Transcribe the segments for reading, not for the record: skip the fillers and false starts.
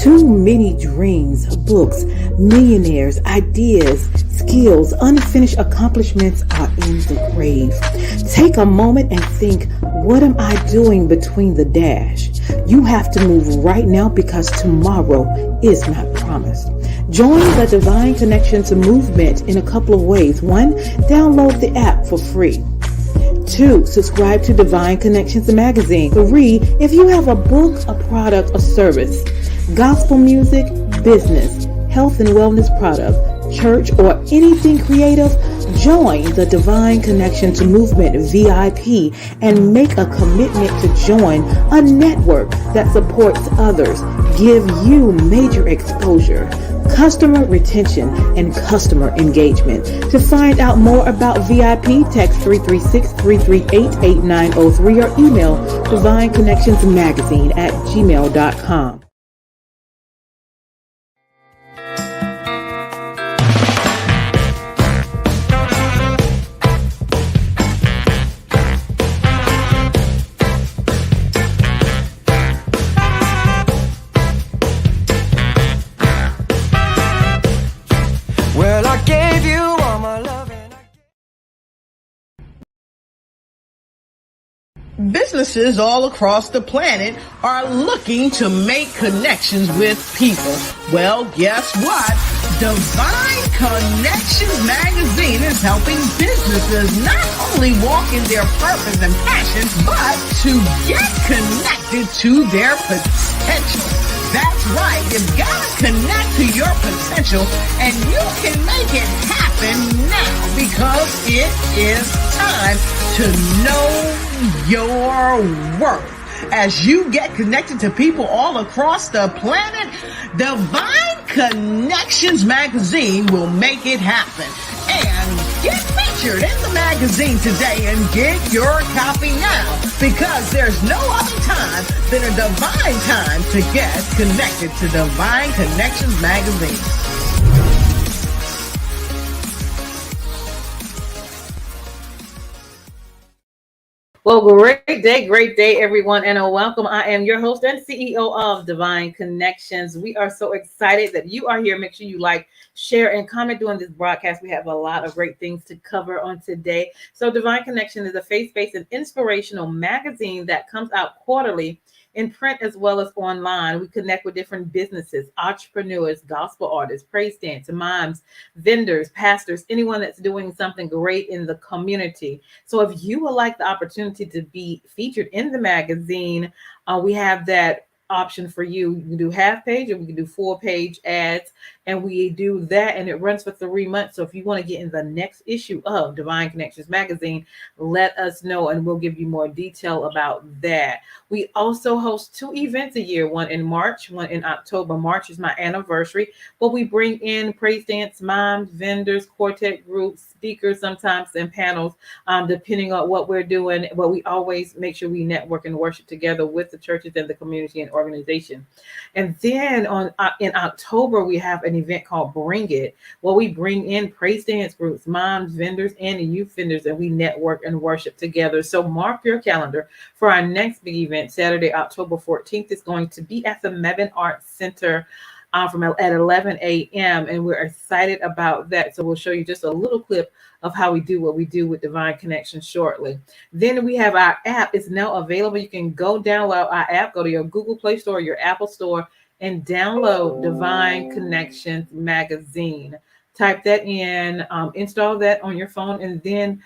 Too many dreams, books, millionaires, ideas, skills, unfinished accomplishments are in the grave. Take a moment and think, what am I doing between the dash? You have to move right now because tomorrow is not promised. Join the Divine Connections movement in a couple of ways. 1, download the app for free. 2, subscribe to Divine Connections magazine. 3, if you have a book, a product, a service, gospel music, business, health and wellness product, church, or anything creative, join the Divine Connections Movement VIP and make a commitment to join a network that supports others, give you major exposure, customer retention, and customer engagement. To find out more about VIP, text 336-338-8903 or email divineconnectionsmagazine@gmail.com. Businesses all across the planet are looking to make connections with people. Well, guess what? Divine Connections magazine is helping businesses not only walk in their purpose and passion, but to get connected to their potential. That's right. You've got to connect to your potential, and you can make it happen now because it is time to know your worth. As you get connected to people all across the planet, Divine Connections magazine will make it happen. And get featured in the magazine today and get your copy now, because there's no other time than a divine time to get connected to Divine Connections magazine. Well, great day, everyone, and a welcome. I am your host and CEO of Divine Connections. We are so excited that you are here. Make sure you like, share, and comment during this broadcast. We have a lot of great things to cover on today. So Divine Connection is a faith-based and inspirational magazine that comes out quarterly in print as well as online. We connect with different businesses, entrepreneurs, gospel artists, praise dancers, moms, vendors, pastors, anyone that's doing something great in the community. So if you would like the opportunity to be featured in the magazine, we have that option for you. You can do half page or we can do full page ads, and we do that, and it runs for 3 months. So if you want to get in the next issue of Divine Connections magazine, let us know and we'll give you more detail about that. We also host 2 events a year, one in March, one in October. March is my anniversary, but we bring in praise dance moms, vendors, quartet groups, speakers sometimes, and panels, depending on what we're doing. But we always make sure we network and worship together with the churches and the community and organization. And then in October, we have an event called Bring It, where we bring in praise dance groups, moms, vendors, and youth vendors, and we network and worship together. So mark your calendar for our next big event, Saturday, October 14th. It's going to be at the Mebane Arts Center at 11 a.m. And we're excited about that. So we'll show you just a little clip of how we do what we do with Divine Connections shortly. Then we have our app. It's now available. You can go download our app, go to your Google Play Store, your Apple Store, and download Divine Connections magazine. Type that in, install that on your phone, and then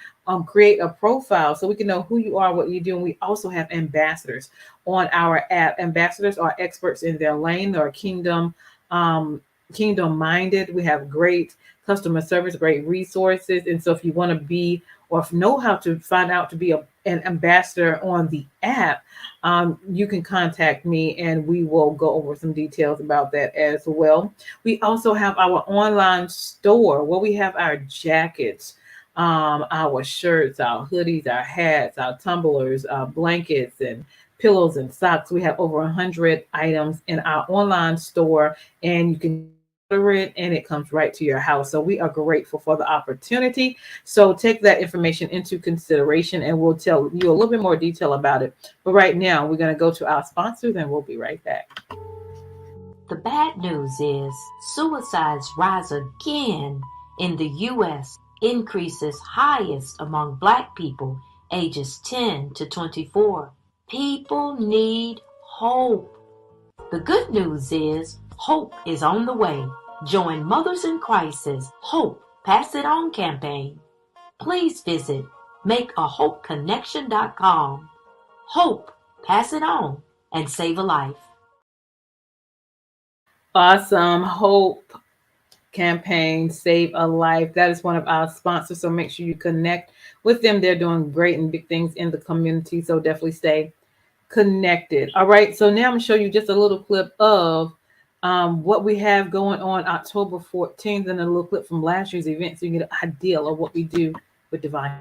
create a profile so we can know who you are, what you do. And we also have ambassadors on our app. Ambassadors are experts in their lane. They're kingdom minded. We have great customer service, great resources. And so if you want to be, or know how to find out to be an ambassador on the app, you can contact me and we will go over some details about that as well. We also have our online store where we have our jackets, our shirts, our hoodies, our hats, our tumblers, blankets, and pillows and socks. We have over 100 items in our online store, and you can order it and it comes right to your house. So we are grateful for the opportunity. So take that information into consideration and we'll tell you a little bit more detail about it. But right now we're going to go to our sponsors and we'll be right back. The bad news is suicides rise again in the U.S., increases highest among Black people ages 10 to 24. People need hope. The good news is hope is on the way. Join Mothers in Crisis Hope Pass It On campaign. Please visit makeahopeconnection.com. Hope, pass it on, and save a life. Awesome. Hope campaign, Save a Life. That is one of our sponsors. So make sure you connect with them. They're doing great and big things in the community. So definitely stay connected. All right. So now I'm going to show you just a little clip of what we have going on October 14th and a little clip from last year's event so you get an idea of what we do with Divine.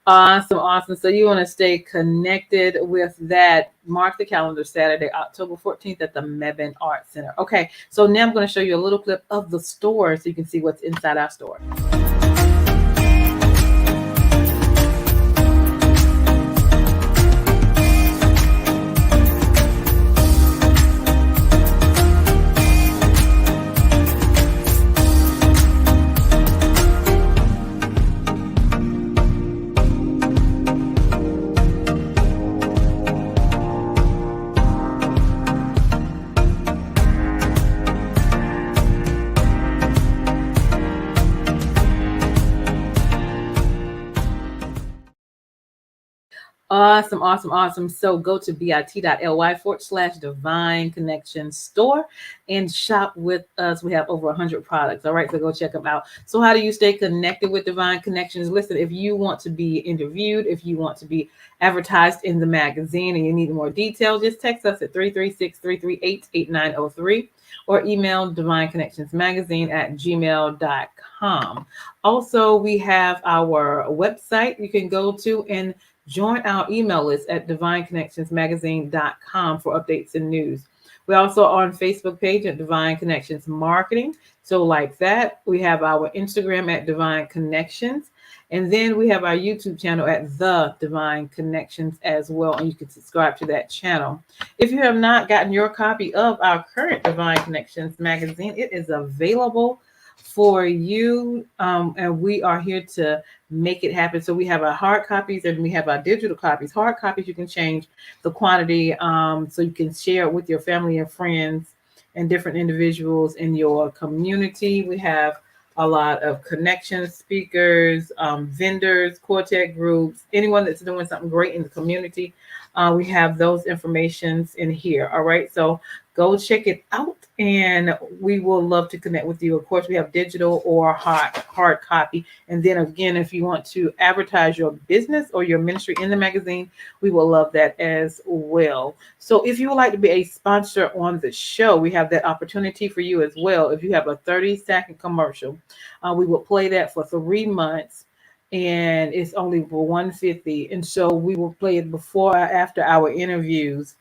Awesome, awesome. So you want to stay connected with that. Mark the calendar, Saturday, October 14th at the Mebane Art Center. Okay, so now I'm going to show you a little clip of the store so you can see what's inside our store. Awesome, awesome, awesome. So go to bit.ly/Divine Connection Store and shop with us. We have over 100 products. All right, so go check them out. So how do you stay connected with Divine Connections? Listen, if you want to be interviewed, if you want to be advertised in the magazine and you need more details, just text us at 336-338-8903 or email divineconnectionsmagazine@gmail.com. Also, we have our website you can go to and join our email list at divineconnectionsmagazine.com for updates and news. We're also on Facebook page at Divine Connections Marketing. So like that, we have our Instagram at Divine Connections. And then we have our YouTube channel at The Divine Connections as well. And you can subscribe to that channel. If you have not gotten your copy of our current Divine Connections magazine, it is available for you. And we are here to make it happen. So we have our hard copies and we have our digital copies. Hard copies, you can change the quantity so you can share it with your family and friends and different individuals in your community. We have a lot of connections, speakers, vendors, quartet groups, anyone that's doing something great in the community. We have those informations in here. All right. So go check it out and we will love to connect with you. Of course, we have digital or hard copy. And then again, if you want to advertise your business or your ministry in the magazine, we will love that as well. So if you would like to be a sponsor on the show, we have that opportunity for you as well. If you have a 30-second commercial, we will play that for 3 months. And it's only for $150. And so we will play it before or after our interviews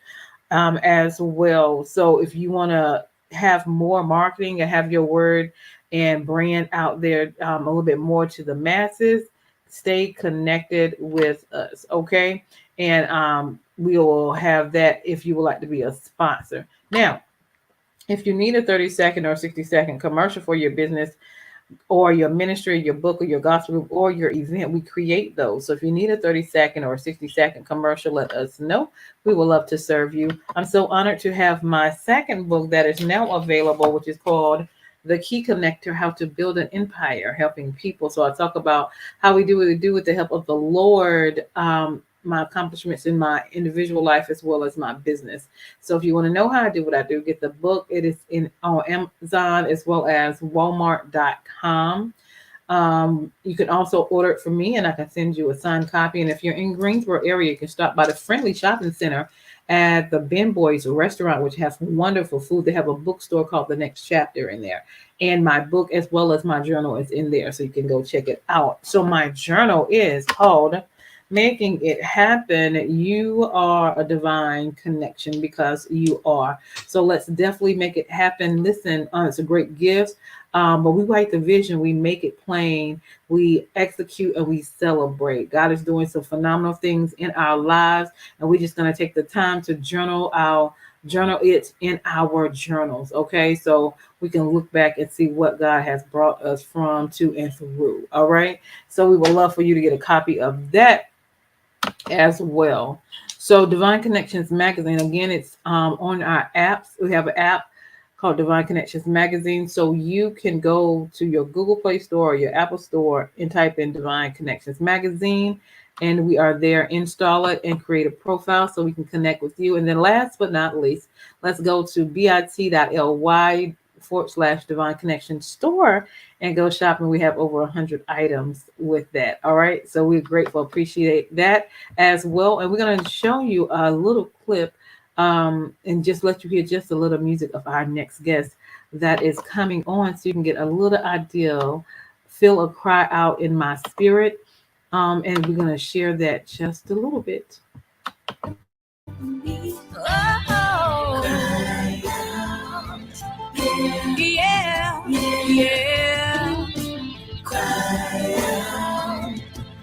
as well. So if you want to have more marketing and have your word and brand out there a little bit more to the masses, stay connected with us. Okay. And we will have that if you would like to be a sponsor. Now, if you need a 30-second or 60-second commercial for your business, or your ministry, your book, or your gospel group, or your event, we create those. So if you need a 30-second or 60-second commercial, let us know. We would love to serve you. I'm so honored to have my second book that is now available, which is called The Key Connector, How to Build an Empire, Helping People. So I talk about how we do what we do with the help of the Lord, my accomplishments in my individual life as well as my business. So if you want to know how I do what I do, get the book. It is on Amazon as well as Walmart.com. You can also order it from me and I can send you a signed copy. And if you're in Greensboro area, you can stop by the Friendly Shopping Center at the Ben Boys restaurant, which has wonderful food. They have a bookstore called The Next Chapter in there. And my book, as well as my journal, is in there. So you can go check it out. So my journal is called Making It Happen. You are a divine connection because you are. So let's definitely make it happen. Listen, it's a great gift. But we write the vision, we make it plain, we execute, and we celebrate. God is doing some phenomenal things in our lives, and we're just going to take the time to journal it in our journals. Okay, so we can look back and see what God has brought us from, to, and through. All right, so we would love for you to get a copy of that as well. So Divine Connections Magazine, again, it's on our apps. We have an app called Divine Connections Magazine. So you can go to your Google Play Store or your Apple Store and type in Divine Connections Magazine. And we are there. Install it and create a profile so we can connect with you. And then last but not least, let's go to bit.ly/Divine Connection Store and go shopping. We have over 100 items with that. All right. So we're grateful, appreciate that as well. And we're going to show you a little clip and just let you hear just a little music of our next guest that is coming on so you can get a little idea, feel a cry out in my spirit. And we're going to share that just a little bit. Oh, yeah, yeah. Cry out,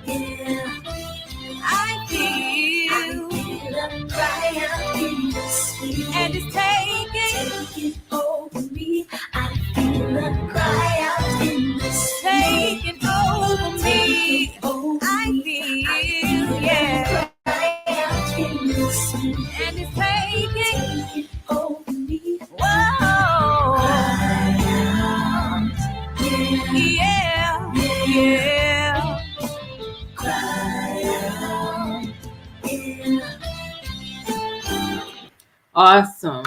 yeah. I feel a cry out in the street, and it's taking over me. I feel a cry out in the street, taking over me. I feel, yeah, cry out in the street, and it's taking over me. Whoa, cry out, yeah, yeah, yeah. Cry out, yeah. Awesome.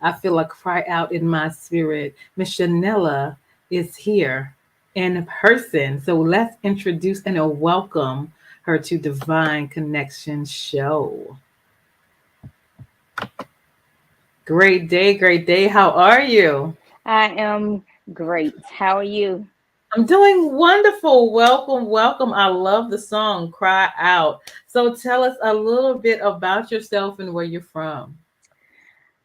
I feel a cry out in my spirit. Miss Chanella is here in person. So let's introduce and welcome her to Divine Connection Show. Great day, great day. How are you? I am great. How are you? I'm doing wonderful. Welcome, welcome. I love the song Cry Out. So tell us a little bit about yourself and where you're from.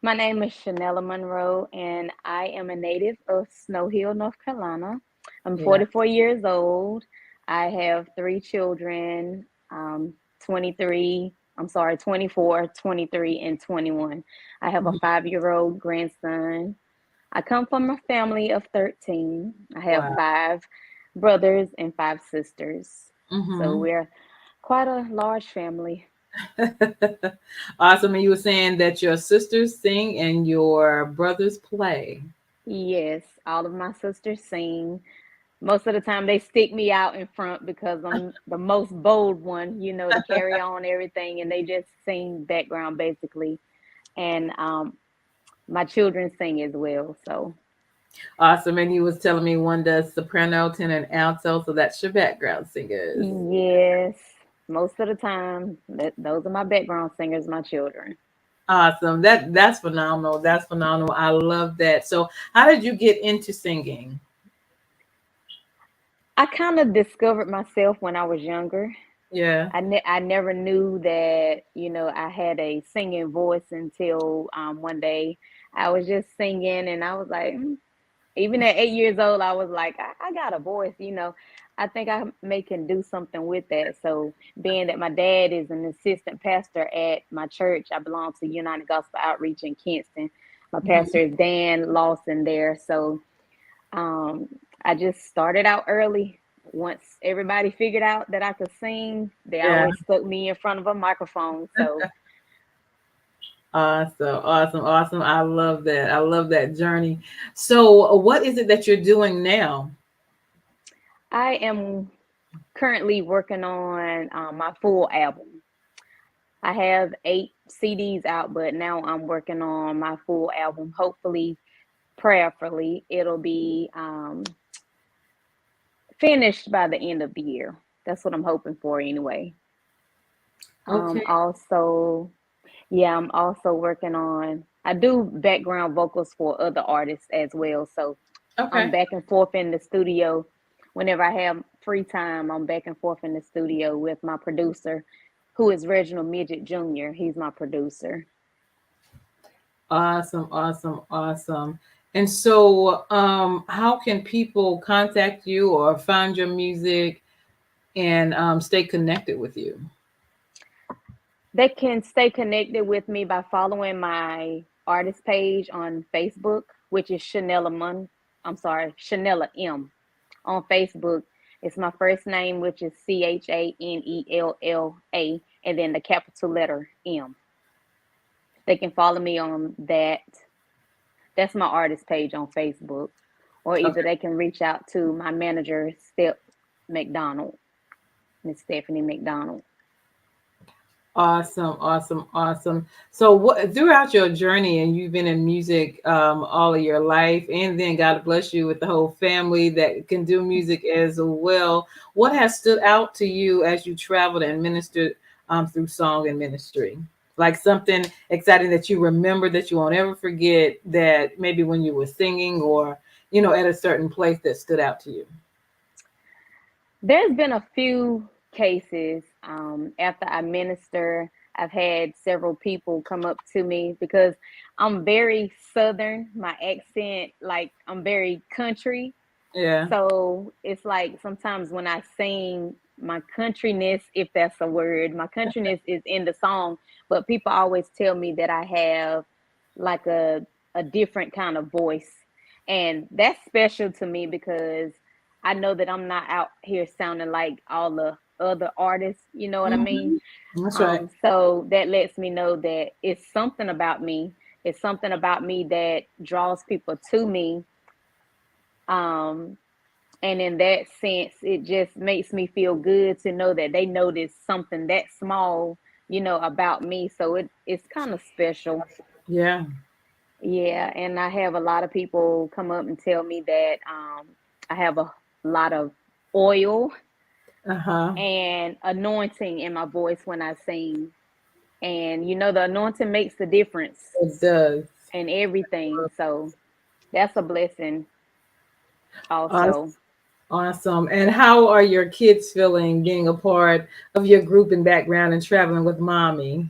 My name is Chanella Monroe, and I am a native of Snow Hill, North Carolina. I'm Yeah. 44 years old. I have three children, 23, I'm sorry, 24, 23, and 21. I have a Mhm. 5-year-old grandson. I come from a family of 13. I have Wow. 5 brothers and 5 sisters. So Hmm. we're quite a large family. Awesome. And you were saying that your sisters sing and your brothers play. Yes, all of my sisters sing. Most of the time, they stick me out in front because I'm the most bold one, to carry on everything, and they just sing background basically. And my children sing as well. So, Awesome. And you was telling me one does soprano, tenor, and alto. So that's your background singers. yes, most of the time, those are my background singers, my children. Awesome. That's phenomenal. That's phenomenal. I love that. So how did you get into singing? I kind of discovered myself when I was younger. Yeah. I never knew that, I had a singing voice until one day I was just singing and I was like, even at 8 years old, I was like, I got a voice. I think I may can do something with that. So being that my dad is an assistant pastor at my church, I belong to United Gospel Outreach in Kinston. My pastor Mhm. is Dan Lawson there. So um, I just started out early. Once everybody figured out that I could sing, they Yeah. always stuck me in front of a microphone. So Awesome. Awesome. Awesome. I love that. I love that journey. So what is it that you're doing now? I am currently working on my full album. I have 8 CDs out, but now I'm working on my full album. Hopefully, prayerfully, it'll be finished by the end of the year. That's what I'm hoping for anyway. Okay. Also, yeah, I'm also working on, I do background vocals for other artists as well. So I'm Okay. back and forth in the studio. Whenever I have free time, I'm back and forth in the studio with my producer, who is Reginald Midget Jr. He's my producer. Awesome, awesome, awesome. And so, how can people contact you or find your music and stay connected with you? They can stay connected with me by following my artist page on Facebook, which is Chanella M on Facebook. It's my first name, which is Chanella, and then the capital letter M. They can follow me on that. That's my artist page on Facebook. Or either Okay. they can reach out to my manager, Step McDonald, Miss Stephanie McDonald. Awesome, awesome, awesome. So, what throughout your journey, and you've been in music all of your life, and then God bless you with the whole family that can do music as well. What has stood out to you as you traveled and ministered through song and ministry? Like something exciting that you remember that you won't ever forget, that maybe when you were singing or at a certain place that stood out to you. There's been a few cases after I minister. I've had several people come up to me because I'm very southern. My accent, like I'm very country. Yeah. So it's like sometimes when I sing, my countryness, if that's a word, my countryness is in the song, but people always tell me that I have like a different kind of voice. And that's special to me because I know that I'm not out here sounding like all the other artists, you know what I mean? Hmm. That's right. So that lets me know that it's something about me. It's something about me that draws people to me. Um, and in that sense, it just makes me feel good to know that they notice something that small, about me. So it's kind of special. Yeah. Yeah. And I have a lot of people come up and tell me that I have a lot of oil Uh huh. and anointing in my voice when I sing. And the anointing makes the difference It does. in everything. So that's a blessing Awesome. also. Awesome. And how are your kids feeling being a part of your group and background and traveling with mommy?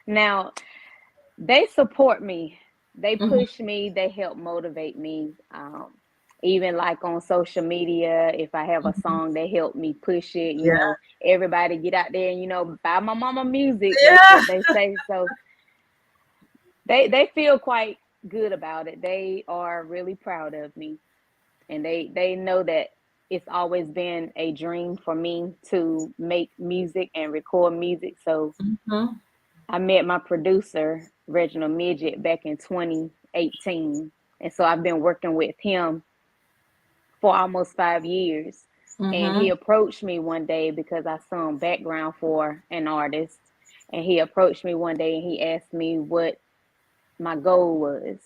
Now, they support me. They Hmm. push me. They help motivate me. Even like on social media, if I have a song, they help me push it. Yeah. Everybody get out there and buy my mama music. That's Yeah. what they say. So they feel quite good about it. They are really proud of me, and they know that it's always been a dream for me to make music and record music. So Hmm. I met my producer, Reginald Midget, back in 2018. And so I've been working with him for almost 5 years. And he Hmm. approached me one day because I sung background for an artist. And he approached me one day and he asked me what my goal was.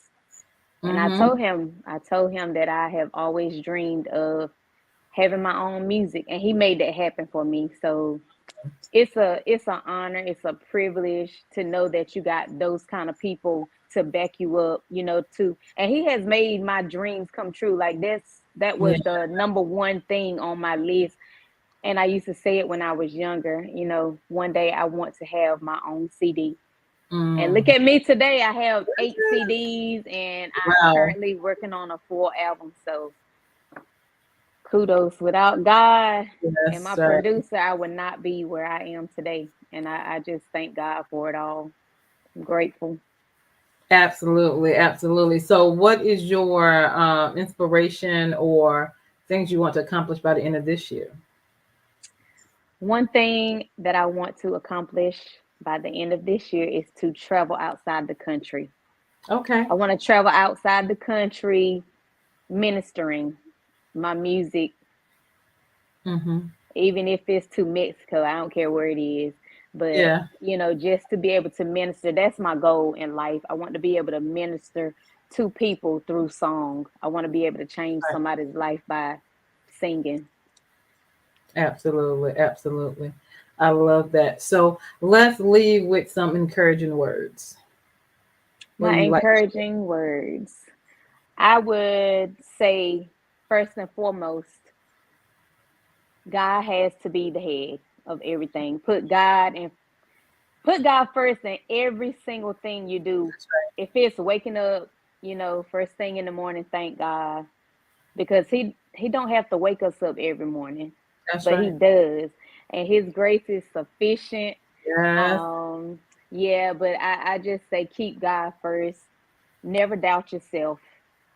And Hmm. I told him that I have always dreamed of having my own music. And he made that happen for me. So it's an honor, it's a privilege to know that you got those kind of people to back you up, too. And he has made my dreams come true. Like that Yeah. was the number one thing on my list. And I used to say it when I was younger, one day I want to have my own CD. And look Mm. at me today, I have 8 CDs and I'm Wow. currently working on a full album. So kudos. Without God and my Yes, right. producer, I would not be where I am today. And I just thank God for it all. I'm grateful. Absolutely, absolutely. So, what is your inspiration or things you want to accomplish by the end of this year? One thing that I want to accomplish by the end of this year is to travel outside the country. Okay. I want to travel outside the country ministering my music, Hmm. even if it's to Mexico. I don't care where it is. But, Yeah. just to be able to minister, that's my goal in life. I want to be able to minister to people through song. I want to be able to change Right. somebody's life by singing. Absolutely, absolutely. I love that. So let's leave with some encouraging words. What My do you like? encouraging words. I would say, first and foremost, God has to be the head of everything. Put God first in every single thing you do. That's right. If it's waking up, first thing in the morning, thank God, because he don't have to wake us up every morning, That's but he right. does, and his grace is sufficient. Yes. um yeah, but I just say keep God first. Never doubt yourself.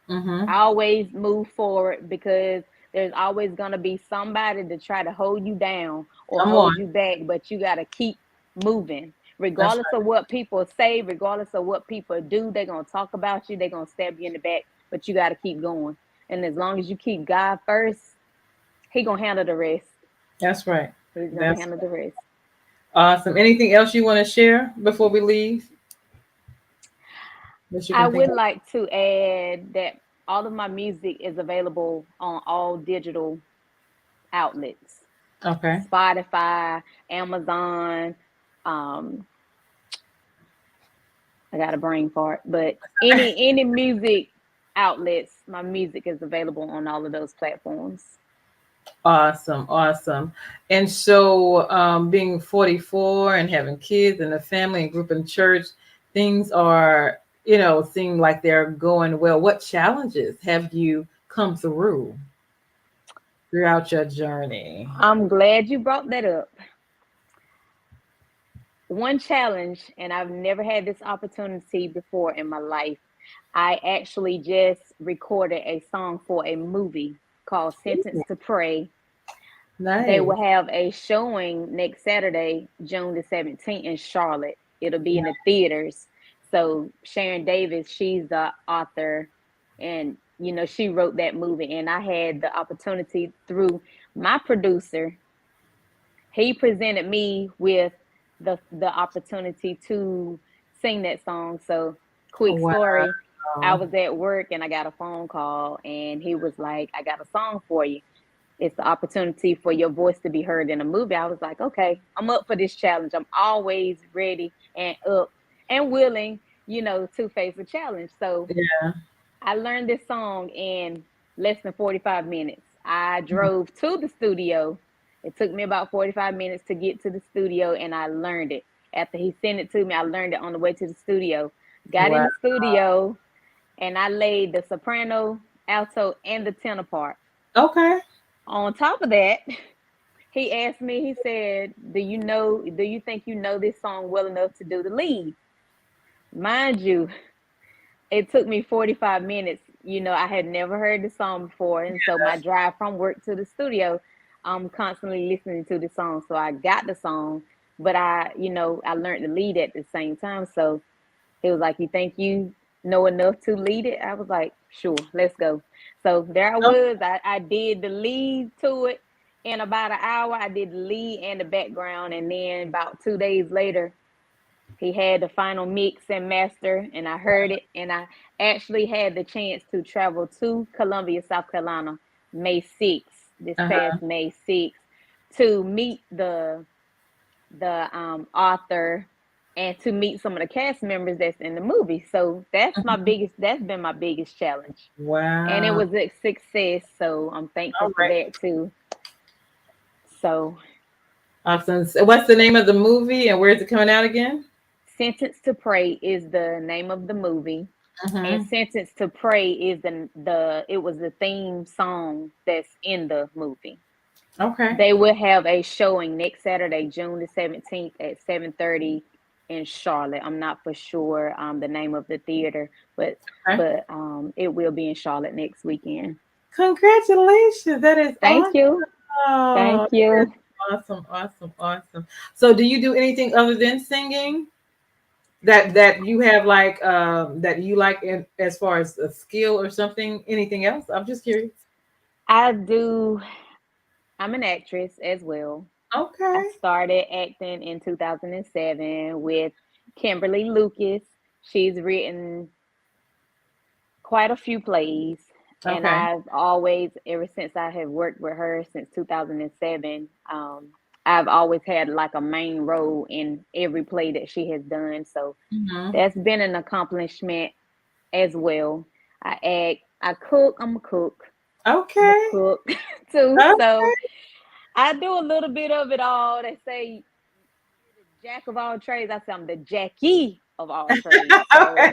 Mm-hmm. Always move forward, because there's always going to be somebody to try to hold you down or Come hold on. you back, but you got to keep moving That's regardless right. of what people say, regardless of what people do. They're going to talk about you, they're going to stab you in the back, but you got to keep going. And as long as you keep God first, he going to handle the rest. That's right. He's going to That's handle the rest. awesome. Anything else you want to share before we leave that you I can think would of? like to add that all of my music is available on all digital outlets: Okay. Spotify, Amazon. Um, I got a brain fart, but any music outlets, my music is available on all of those platforms. Awesome, awesome. And so, being 44 and having kids and a family and group in church, things are, seem like they're going well. What challenges have you come through throughout your journey? I'm glad you brought that up. One challenge, and I've never had this opportunity before in my life. I actually just recorded a song for a movie called Sentence Ooh, to Pray. They nice. will have a showing next Saturday, June the 17th, in Charlotte. It'll be in the theaters. So Sharon Davis, she's the author, and she wrote that movie. And I had the opportunity through my producer. He presented me with the opportunity to sing that song. So, quick Wow. story. I was at work and I got a phone call, and he was like, I got a song for you. It's the opportunity for your voice to be heard in a movie. I was like, okay, I'm up for this challenge. I'm always ready and up and willing, to face a challenge. So Yeah. I learned this song in less than 45 minutes. I drove to the studio. It took me about 45 minutes to get to the studio, and I learned it. After he sent it to me, I learned it on the way to the studio. Got in Wow. the studio, and I laid the soprano, alto, and the tenor part. Okay. On top of that, he asked me, he said, do you think you know this song well enough to do the lead? Mind you, it took me 45 minutes. I had never heard the song before. And so my drive from work to the studio, I'm constantly listening to the song. So I got the song, but I learned the lead at the same time. So he was like, you think you know enough to lead it? I was like, sure, let's go. So there I Oh, was. I did the lead to it in about an hour. I did the lead and the background. And then about 2 days later, he had the final mix and master, and I heard it. And I actually had the chance to travel to Columbia, South Carolina, May 6th, this uh-huh. past May 6th, to meet the author and to meet some of the cast members that's in the movie. So that's been my biggest challenge. And it Wow. was a success. So I'm thankful All for right. that too. So Awesome. So what's the name of the movie and where is it coming out again? Sentence to Pray is the name of the movie. And Mm-hmm. Sentence to Pray is it was the theme song that's in the movie. Okay. They will have a showing next Saturday, June the 17th at 7:30 in Charlotte. I'm not for sure the name of the theater, but Okay. it will be in Charlotte next weekend. Congratulations. That is Thank awesome. you. Thank That is you. awesome. Awesome. Awesome. So do you do anything other than singing that you have that you like in as far as a skill or something? Anything else? I'm just curious. I do I'm an actress as well. I Okay. started acting in 2007 with Kimberly Lucas. She's written quite a few plays. And Okay. I've always, ever since I have worked with her since 2007, I've always had like a main role in every play that she has done. So Hmm. that's been an accomplishment as well. I act, I cook, I'm a cook. I'm a Okay. cook too. Okay. So I do a little bit of it all. They say the jack of all trades. I say I'm the Jackie of all trades. So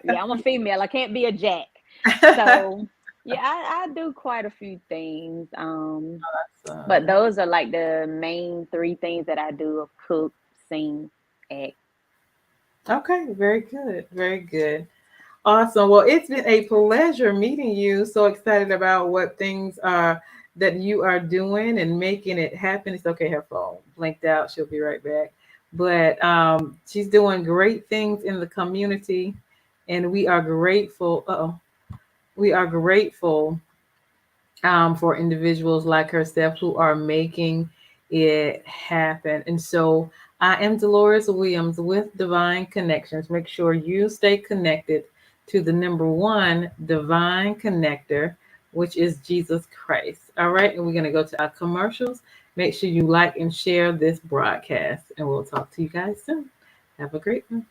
yeah, I'm a female. I can't be a jack. Okay. So yeah, I do quite a few things. But Awesome. those are like the main three things that I do: of cook, sing, act. Okay, very good. Very good. Awesome. Well, it's been a pleasure meeting you. So excited about what things are that you are doing and making it happen. It's okay, her phone blinked out. She'll be right back. But she's doing great things in the community, and we are grateful. We are grateful for individuals like herself who are making it happen. And so I am Deloris Williams with Divine Connections. Make sure you stay connected to the number one divine connector, which is Jesus Christ. All right. And we're going to go to our commercials. Make sure you like and share this broadcast, and we'll talk to you guys soon. Have a great one.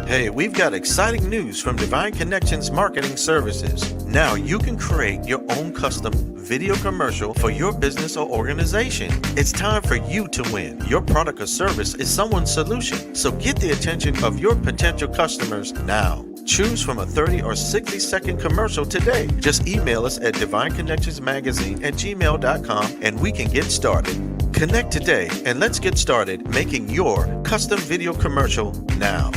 Hey, we've got exciting news from Divine Connections Marketing Services. Now you can create your own custom video commercial for your business or organization. It's time for you to win. Your product or service is someone's solution, so get the attention of your potential customers now. Choose from a 30 or 60-second commercial today. Just email us at divineconnectionsmagazine@gmail.com and we can get started. Connect today and let's get started making your custom video commercial now.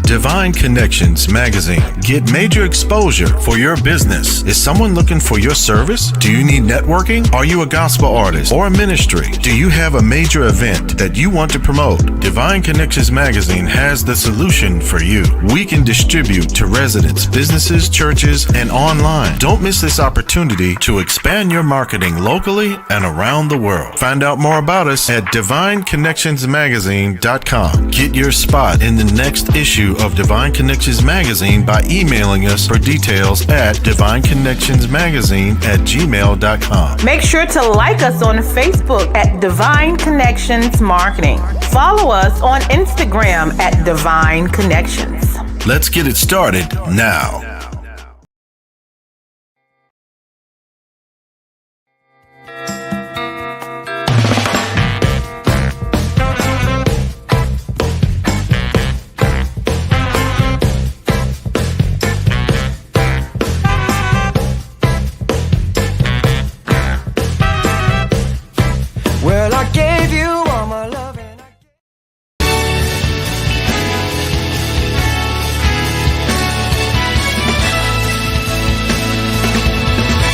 Divine Connections Magazine. Get major exposure for your business. Is someone looking for your service? Do you need networking? Are you a gospel artist or a ministry? Do you have a major event that you want to promote? Divine Connections Magazine has the solution for you. We can distribute to residents, businesses, churches, and online. Don't miss this opportunity to expand your marketing locally and around the world. Find out more about us at divineconnectionsmagazine.com. Get your spot in the next issue of Divine Connections Magazine by emailing us for details at divineconnectionsmagazine@gmail.com. Make sure to like us on Facebook at Divine Connections Marketing. Follow us on Instagram at Divine Connections. Let's get it started now.